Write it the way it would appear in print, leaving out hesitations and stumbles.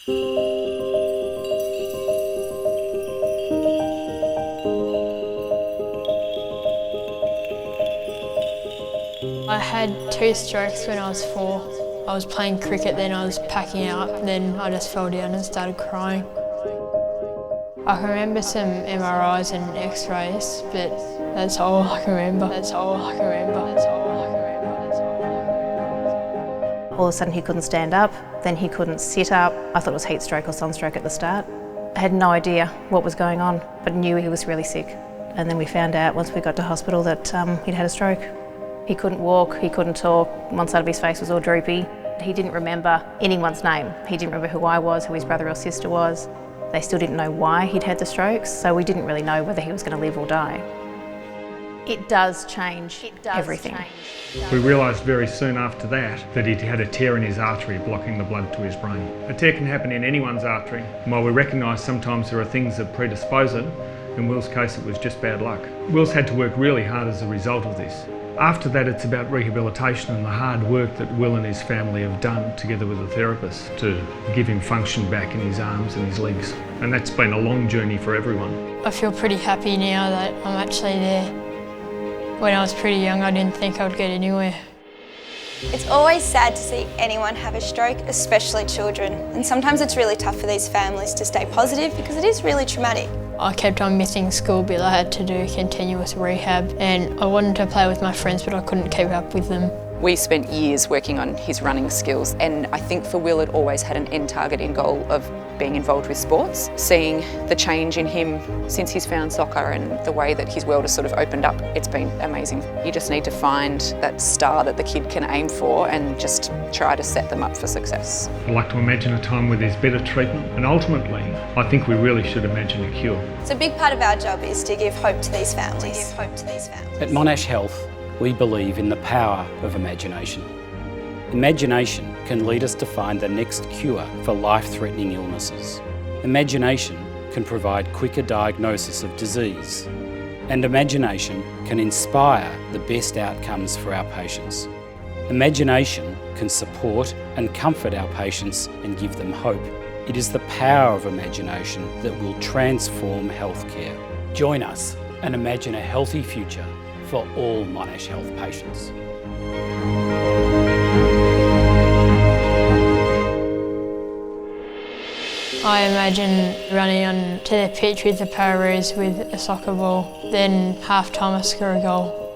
I had 2 strokes when I was 4. I was playing cricket, then I was packing out, then I just fell down and started crying. I can remember some MRIs and X-rays, but that's all I can remember. All of a sudden he couldn't stand up, then he couldn't sit up. I thought it was heat stroke or sunstroke at the start. I had no idea what was going on, but knew he was really sick. And then we found out once we got to hospital that he'd had a stroke. He couldn't walk, he couldn't talk, one side of his face was all droopy. He didn't remember anyone's name. He didn't remember who I was, who his brother or sister was. They still didn't know why he'd had the strokes, so we didn't really know whether he was going to live or die. It does change everything. We realised very soon after that he'd had a tear in his artery blocking the blood to his brain. A tear can happen in anyone's artery, and while we recognise sometimes there are things that predispose it, in Will's case it was just bad luck. Will's had to work really hard as a result of this. After that, it's about rehabilitation and the hard work that Will and his family have done together with a therapist to give him function back in his arms and his legs. And that's been a long journey for everyone. I feel pretty happy now that I'm actually there. When I was pretty young, I didn't think I would get anywhere. It's always sad to see anyone have a stroke, especially children. And sometimes it's really tough for these families to stay positive because it is really traumatic. I kept on missing school because I had to do continuous rehab, and I wanted to play with my friends but I couldn't keep up with them. We spent years working on his running skills, and I think for Will it always had an end target in goal of being involved with sports. Seeing the change in him since he's found soccer and the way that his world has sort of opened up, it's been amazing. You just need to find that star that the kid can aim for and just try to set them up for success. I'd like to imagine a time where there's better treatment, and ultimately I think we really should imagine a cure. So a big part of our job is to give hope to these families. At Monash Health, we believe in the power of imagination. Imagination can lead us to find the next cure for life-threatening illnesses. Imagination can provide quicker diagnosis of disease. And imagination can inspire the best outcomes for our patients. Imagination can support and comfort our patients and give them hope. It is the power of imagination that will transform healthcare. Join us and imagine a healthy future for all Monash Health patients. I imagine running onto the pitch with the Pararoos with a soccer ball, then half time I score a goal.